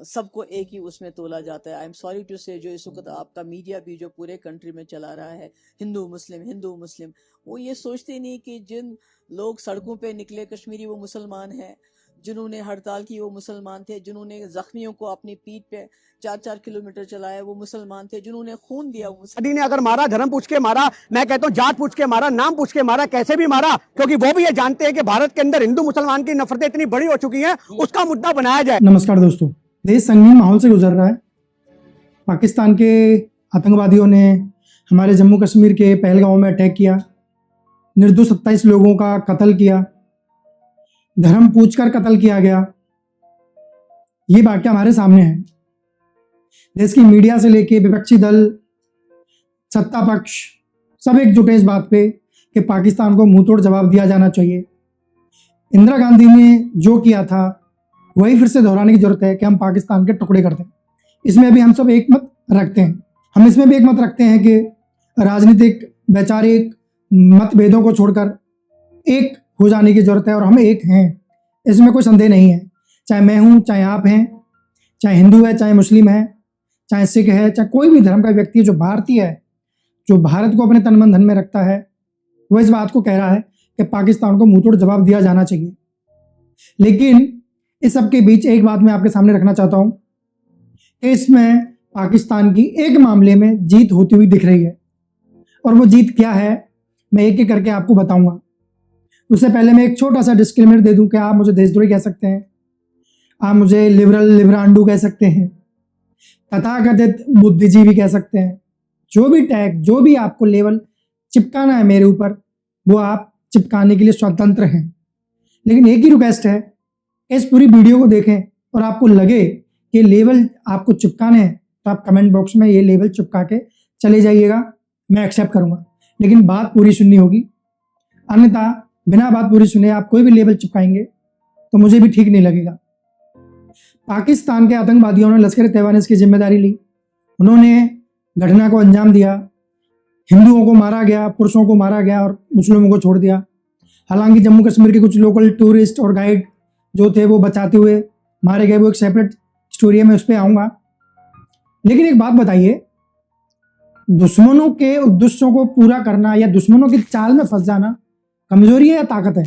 सबको एक ही उसमें तोला जाता है। आई एम सॉरी टू से, जो इस वक्त आपका मीडिया भी जो पूरे कंट्री में चला रहा है, हिंदू मुस्लिम, वो ये सोचते नहीं कि जिन लोग सड़कों पे निकले कश्मीरी वो मुसलमान हैं, जिन्होंने हड़ताल की वो मुसलमान थे, जिन्होंने जख्मियों को अपनी पीठ पे 4-4 किलोमीटर चलाया वो मुसलमान थे, जिन्होंने खून दिया वो मोदी ने अगर मारा, धर्म पूछ के मारा, मैं कहता हूँ जात पूछ के मारा, नाम पूछ के मारा, कैसे भी मारा, क्योंकि वो भी ये जानते हैं कि भारत के अंदर हिंदू मुसलमान की नफरतें इतनी बड़ी हो चुकी हैं, उसका मुद्दा बनाया जाए। नमस्कार दोस्तों, देश संगीन माहौल से गुजर रहा है। पाकिस्तान के आतंकवादियों ने हमारे जम्मू कश्मीर के पहलगांव में अटैक किया, निर्दोष 27 लोगों का कत्ल किया, धर्म पूछकर कत्ल किया गया। ये वाकया हमारे सामने है। देश की मीडिया से लेके विपक्षी दल, सत्ता पक्ष, सब एकजुट है इस बात पे कि पाकिस्तान को मुंहतोड़ जवाब दिया जाना चाहिए। इंदिरा गांधी ने जो किया था वही फिर से दोहराने की जरूरत है कि हम पाकिस्तान के टुकड़े कर दें। इसमें भी हम सब एक मत रखते हैं। हम इसमें भी एक मत रखते हैं कि राजनीतिक वैचारिक मतभेदों को छोड़कर एक हो जाने की जरूरत है, और हम एक हैं, इसमें कोई संदेह नहीं है। चाहे मैं हूं, चाहे आप हैं, चाहे हिंदू है, चाहे मुस्लिम है, चाहे सिख है, चाहे कोई भी धर्म का व्यक्ति है जो भारतीय है, जो भारत को अपने तन मन धन में रखता है, वो इस बात को कह रहा है कि पाकिस्तान को मुंहतोड़ जवाब दिया जाना चाहिए। लेकिन इस सब के बीच एक बात मैं आपके सामने रखना चाहता हूं कि इसमें पाकिस्तान की एक मामले में जीत होती हुई दिख रही है, और वो जीत क्या है मैं एक एक करके आपको बताऊंगा। उससे पहले मैं एक छोटा सा डिस्क्लेमर दे दूं कि आप मुझे देशद्रोही कह सकते हैं, आप मुझे लिबरांडू कह सकते हैं, तथाकथित बुद्धिजीवी कह सकते हैं। जो भी टैग, जो भी आपको लेवल चिपकाना है मेरे ऊपर, वो आप चिपकाने के लिए स्वतंत्र हैं। लेकिन एक ही रिक्वेस्ट है, इस पूरी वीडियो को देखें और आपको लगे कि लेवल आपको चिपकाने हैं तो आप कमेंट बॉक्स में ये लेवल चिपका के चले जाइएगा, मैं एक्सेप्ट करूंगा। लेकिन बात पूरी सुननी होगी, अन्यथा बिना बात पूरी सुने आप कोई भी लेवल चिपकाएंगे तो मुझे भी ठीक नहीं लगेगा। पाकिस्तान के आतंकवादियों ने लश्कर-ए-तैयबा ने इसकी जिम्मेदारी ली। उन्होंने घटना को अंजाम दिया, हिंदुओं को मारा गया, पुरुषों को मारा गया और मुस्लिमों को छोड़ दिया। हालांकि जम्मू कश्मीर के कुछ लोकल टूरिस्ट और गाइड जो थे वो बचाते हुए मारे गए, वो एक सेपरेट स्टोरी है, मैं उस पर आऊँगा। लेकिन एक बात बताइए, दुश्मनों के उद्देश्यों को पूरा करना या दुश्मनों की चाल में फंस जाना कमजोरी है या ताकत है?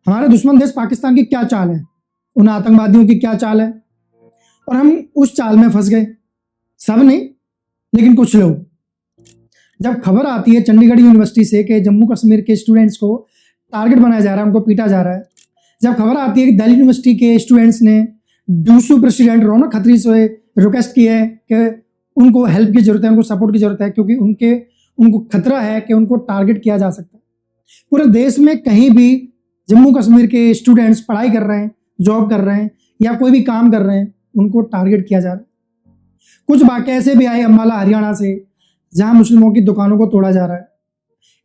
हमारे दुश्मन देश पाकिस्तान की क्या चाल है, उन आतंकवादियों की क्या चाल है, और हम उस चाल में फंस गए। सब नहीं, लेकिन कुछ लोग। जब खबर आती है चंडीगढ़ यूनिवर्सिटी से कि जम्मू कश्मीर के स्टूडेंट्स को टारगेट बनाया जा रहा है, उनको पीटा जा रहा है, जब खबर आती है कि दिल्ली यूनिवर्सिटी के स्टूडेंट्स ने डूसू प्रेसिडेंट रौनक खत्री से रिक्वेस्ट की है कि उनको हेल्प की जरूरत है, उनको सपोर्ट की जरूरत है, क्योंकि उनको खतरा है कि उनको टारगेट किया जा सकता है। पूरे देश में कहीं भी जम्मू कश्मीर के स्टूडेंट्स पढ़ाई कर रहे हैं, जॉब कर रहे हैं या कोई भी काम कर रहे हैं, उनको टारगेट किया जा रहा है। कुछ वाक़े ऐसे भी आए अम्बाला हरियाणा से, जहां मुस्लिमों की दुकानों को तोड़ा जा रहा है।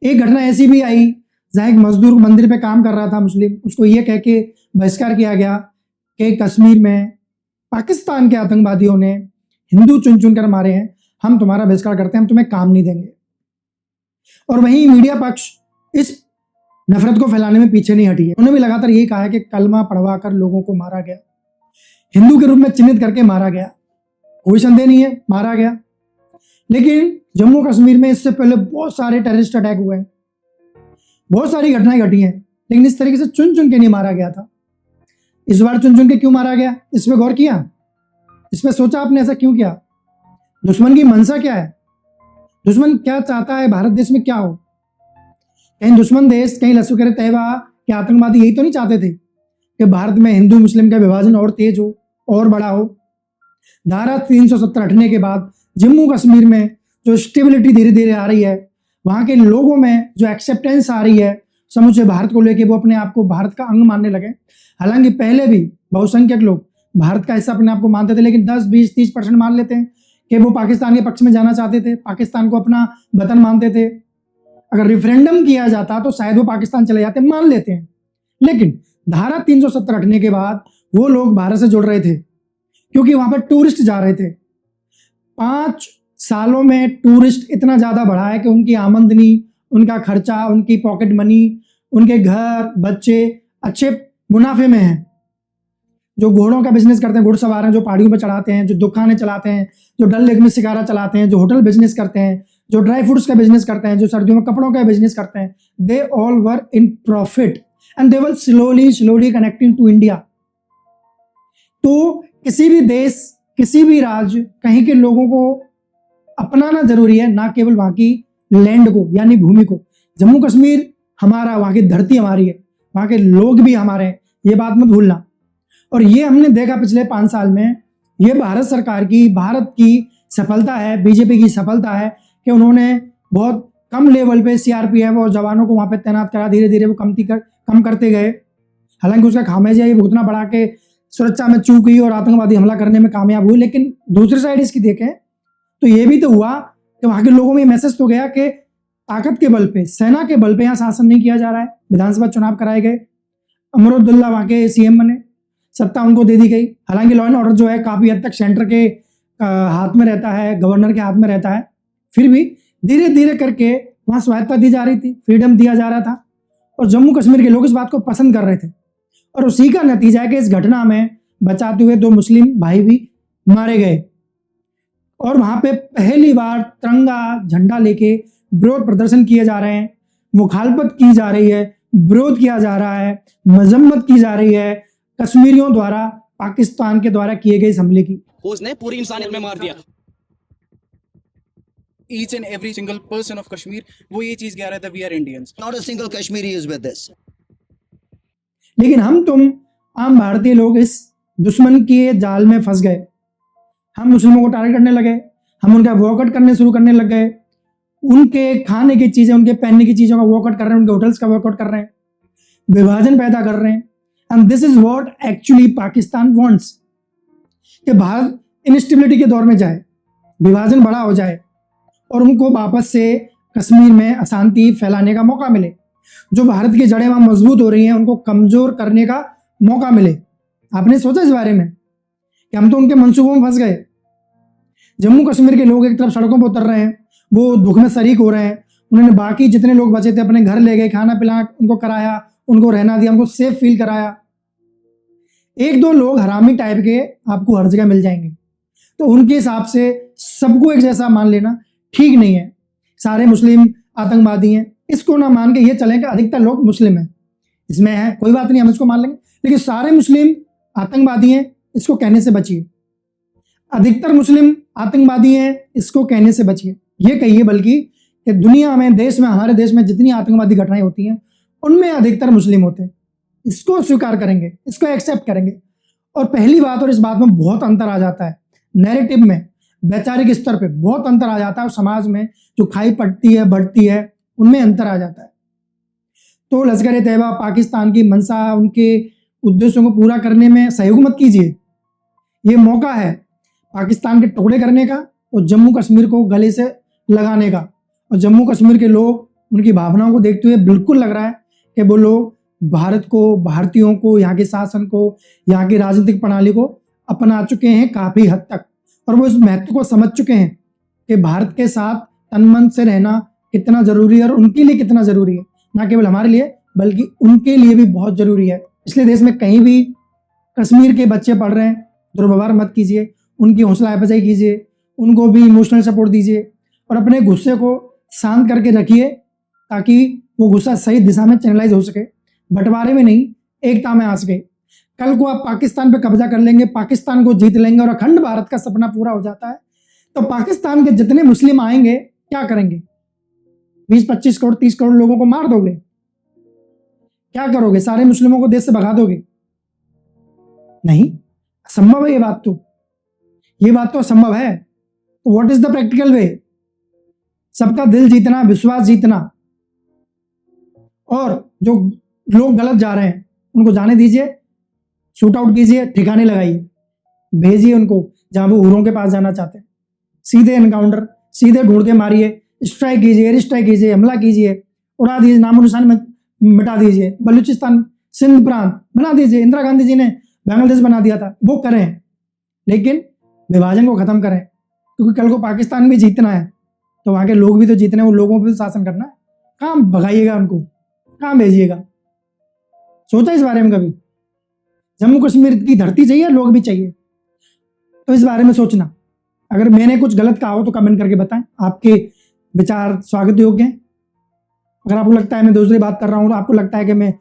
एक घटना ऐसी भी आई जहां एक मजदूर मंदिर पे काम कर रहा था मुस्लिम, उसको ये कह के बहिष्कार किया गया कि कश्मीर में पाकिस्तान के आतंकवादियों ने हिंदू चुन चुन कर मारे हैं, हम तुम्हारा बहिष्कार करते हैं, हम तुम्हें काम नहीं देंगे। और वहीं मीडिया पक्ष इस नफरत को फैलाने में पीछे नहीं हटी है। उन्होंने भी लगातार यही कहा है कि कलमा पढ़वा कर लोगों को मारा गया, हिंदू के रूप में चिन्हित करके मारा गया, कोई संदेह नहीं है, मारा गया। लेकिन जम्मू कश्मीर में इससे पहले बहुत सारे टेररिस्ट अटैक हुए हैं, बहुत सारी घटनाएं घटी हैं, लेकिन इस तरीके से चुन चुन के नहीं मारा गया था। इस बार चुन चुन के क्यों मारा गया, इसमें गौर किया, इसमें सोचा आपने ऐसा क्यों किया? दुश्मन की मंशा क्या है? दुश्मन क्या चाहता है भारत देश में क्या हो? कहीं दुश्मन देश, कहीं लश्कर-ए-तैयबा के आतंकवादी यही तो नहीं चाहते थे कि भारत में हिंदू मुस्लिम का विभाजन और तेज हो और बड़ा हो? धारा 370 हटने के बाद जम्मू कश्मीर में जो स्टेबिलिटी धीरे धीरे आ रही है, वहाँ के लोगों में जो एक्सेप्टेंस आ रही है समूचे भारत को लेके, वो अपने आप को भारत का अंग मानने लगे। हालांकि पहले भी बहुसंख्यक लोग भारत का हिस्सा अपने आप को मानते थे, लेकिन 10, 20, 30% मान लेते हैं कि वो पाकिस्तान के पक्ष में जाना चाहते थे, पाकिस्तान को अपना वतन मानते थे। अगर रेफरेंडम किया जाता तो शायद वो पाकिस्तान चले जाते, मान लेते हैं। लेकिन धारा 370 हटने के बाद वो लोग भारत से जुड़ रहे थे, क्योंकि वहां पर टूरिस्ट जा रहे थे। 5 सालों में टूरिस्ट इतना ज्यादा बढ़ा है कि उनकी आमदनी, उनका खर्चा, उनकी पॉकेट मनी, उनके घर, बच्चे अच्छे मुनाफे में हैं। जो घोड़ों का बिजनेस करते हैं, घुड़सवार हैं, जो पहाड़ियों पर चढ़ाते हैं, जो दुकानें चलाते हैं, जो डल लेक में शिकारा चलाते हैं, जो होटल बिजनेस करते हैं, जो ड्राई फ्रूट्स का बिजनेस करते हैं, जो सर्दियों में कपड़ों का बिजनेस करते हैं, they all were in profit and they were slowly connecting to India. तो किसी भी देश, किसी भी राज्य, कहीं के लोगों को अपनाना जरूरी है, ना केवल वहां की लैंड को यानी भूमि को। जम्मू कश्मीर हमारा, वहां की धरती हमारी है, वहां के लोग भी हमारे हैं, ये बात मत भूलना। और ये हमने देखा पिछले 5 साल में, ये भारत सरकार की, भारत की सफलता है, बीजेपी की सफलता है कि उन्होंने बहुत कम लेवल पे सीआरपीएफ और जवानों को वहां पे तैनात करा, धीरे धीरे वो कम करते गए। हालांकि उसका खामियाजा ये भुगतना पड़ा कि सुरक्षा में चूक हुई और आतंकवादी हमला करने में कामयाब हुई। लेकिन दूसरी साइड इसकी देखें तो ये भी तो हुआ कि वहां के लोगों में मैसेज तो गया कि ताकत के बल पे, सेना के बल पे यहाँ शासन नहीं किया जा रहा है। विधानसभा चुनाव कराए गए, अमरुद्दुल्ला वहां के सीएम बने, सत्ता उनको दे दी गई। हालांकि लॉ एंड ऑर्डर जो है काफी हद तक सेंटर के हाथ में रहता है, गवर्नर के हाथ में रहता है, फिर भी धीरे धीरे करके वहां स्वायत्ता दी जा रही थी, फ्रीडम दिया जा रहा था और जम्मू कश्मीर के लोग इस बात को पसंद कर रहे थे। और उसी का नतीजा है कि इस घटना में बचाते हुए 2 मुस्लिम भाई भी मारे गए और वहां पे पहली बार तिरंगा झंडा लेके विरोध प्रदर्शन किए जा रहे हैं, मुखालफत की जा रही है, विरोध किया जा रहा है, मजम्मत की जा रही है कश्मीरियों द्वारा पाकिस्तान के द्वारा किए गए इस हमले की। उसने पूरी इंसानियत में मार दिया। Each and every single person of Kashmir, वो ये चीज कह रहा था, we are Indians. Not a single Kashmiri is with this. लेकिन हम तुम आम भारतीय लोग इस दुश्मन के जाल में फंस गए। हम मुस्लिमों को टारगेट करने लगे, हम उनका वॉकआउट करने शुरू करने लग गए, उनके खाने की चीजें, उनके पहनने की चीजों का वॉकआउट कर रहे हैं, उनके होटल्स का वॉकआउट कर रहे हैं, विभाजन पैदा कर रहे हैं। And this is what actually Pakistan wants, कि भारत इनस्टेबिलिटी के दौर में जाए, विभाजन बड़ा हो जाए और उनको वापस से कश्मीर में अशांति फैलाने का मौका मिले। जो भारत की जड़ें वहां मजबूत हो रही हैं उनको कमजोर करने का मौका मिले। आपने सोचा इस बारे में कि हम तो उनके मंसूबों में फंस गए। जम्मू कश्मीर के लोग एक तरफ सड़कों पर उतर रहे हैं, वो दुख में शरीक हो रहे हैं, उन्होंने बाकी जितने लोग बचे थे अपने घर ले गए, खाना पिलाना उनको कराया, उनको रहना दिया, उनको सेफ फील कराया। 1-2 लोग हरामी टाइप के आपको हर जगह मिल जाएंगे, तो उनके हिसाब से सबको एक जैसा मान लेना ठीक नहीं है। सारे मुस्लिम आतंकवादी हैं, इसको ना मान के ये चलें कि अधिकतर लोग मुस्लिम हैं, इसमें है कोई बात नहीं, हम इसको मान लेंगे, लेकिन सारे मुस्लिम आतंकवादी हैं इसको कहने से बचिए। अधिकतर मुस्लिम आतंकवादी हैं इसको कहने से बचिए, ये कहिए बल्कि कि दुनिया में, देश में, हमारे देश में जितनी आतंकवादी घटनाएं होती हैं उनमें अधिकतर मुस्लिम होते हैं। इसको स्वीकार करेंगे, इसको एक्सेप्ट करेंगे। और पहली बात, और इस बात में बहुत अंतर आ जाता है, नैरेटिव में, वैचारिक स्तर पे बहुत अंतर आ जाता है और समाज में जो खाई पड़ती है, बढ़ती है, उनमें अंतर आ जाता है। तो लश्कर तैयबा, पाकिस्तान की मंशा, उनके उद्देश्यों को पूरा करने में सहयोग मत कीजिए। ये मौका है पाकिस्तान के टुकड़े करने का और जम्मू कश्मीर को गले से लगाने का। और जम्मू कश्मीर के लोग, उनकी भावनाओं को देखते हुए बिल्कुल लग रहा है कि वो लोग भारत को, भारतीयों को, यहाँ के शासन को, यहाँ की राजनीतिक प्रणाली को अपना चुके हैं काफी हद तक, और वो इस महत्व को समझ चुके हैं कि भारत के साथ तन मन से रहना कितना जरूरी है और उनके लिए कितना जरूरी है, ना केवल हमारे लिए बल्कि उनके लिए भी बहुत जरूरी है। इसलिए देश में कहीं भी कश्मीर के बच्चे पढ़ रहे हैं, दुर्व्यवहार मत कीजिए, उनकी हौसला अफजाई कीजिए, उनको भी इमोशनल सपोर्ट दीजिए और अपने गुस्से को शांत करके रखिए ताकि वो गुस्सा सही दिशा में चैनलाइज हो सके, बंटवारे में नहीं, एकता में आ सके। कल को आप पाकिस्तान पे कब्जा कर लेंगे, पाकिस्तान को जीत लेंगे और अखंड भारत का सपना पूरा हो जाता है, तो पाकिस्तान के जितने मुस्लिम आएंगे क्या करेंगे? 20-25 करोड़ 30 करोड़ लोगों को मार दोगे? क्या करोगे? सारे मुस्लिमों को देश से भगा दोगे? नहीं, असंभव है। ये बात तो असंभव है। तो what is the practical way? सबका दिल जीतना, विश्वास जीतना, और जो लोग गलत जा रहे हैं उनको जाने दीजिए, शूट आउट कीजिए, ठिकाने लगाइए, भेजिए उनको जहां वो हुरों के पास जाना चाहते हैं। सीधे एनकाउंटर, सीधे ढूंढ के मारिए, स्ट्राइक कीजिए, एयर स्ट्राइक कीजिए, हमला कीजिए, उड़ा दीजिए, नामो निशान में मिटा दीजिए। बलूचिस्तान, सिंध प्रांत बना दीजिए, इंदिरा गांधी जी ने बांग्लादेश बना दिया था, वो करें, लेकिन विभाजन को खत्म करें, क्योंकि कल को पाकिस्तान भी जीतना है तो वहां के लोग भी तो जीतने हैं, वो लोगों पर भी शासन करना है। कहाँ भगाइएगा उनको, कहाँ भेजिएगा? सोचा इस बारे में कभी? जम्मू कश्मीर की धरती चाहिए, लोग भी चाहिए। तो इस बारे में सोचना। अगर मैंने कुछ गलत कहा हो तो कमेंट करके बताएं। आपके विचार स्वागत योग्य हैं। अगर आपको लगता है मैं दूसरी बात कर रहा हूँ, आपको लगता है कि मैं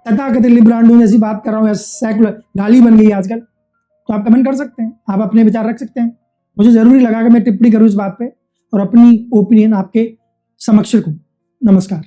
तथाकथित लिबरांडो जैसी बात कर रहा हूँ या सेकुलर गाली बन गई है आजकल, तो आप कमेंट कर सकते हैं, आप अपने विचार रख सकते हैं। मुझे जरूरी लगा कि मैं टिप्पणी करूँ इस बात पे और अपनी ओपिनियन आपके समक्ष रखूं। नमस्कार।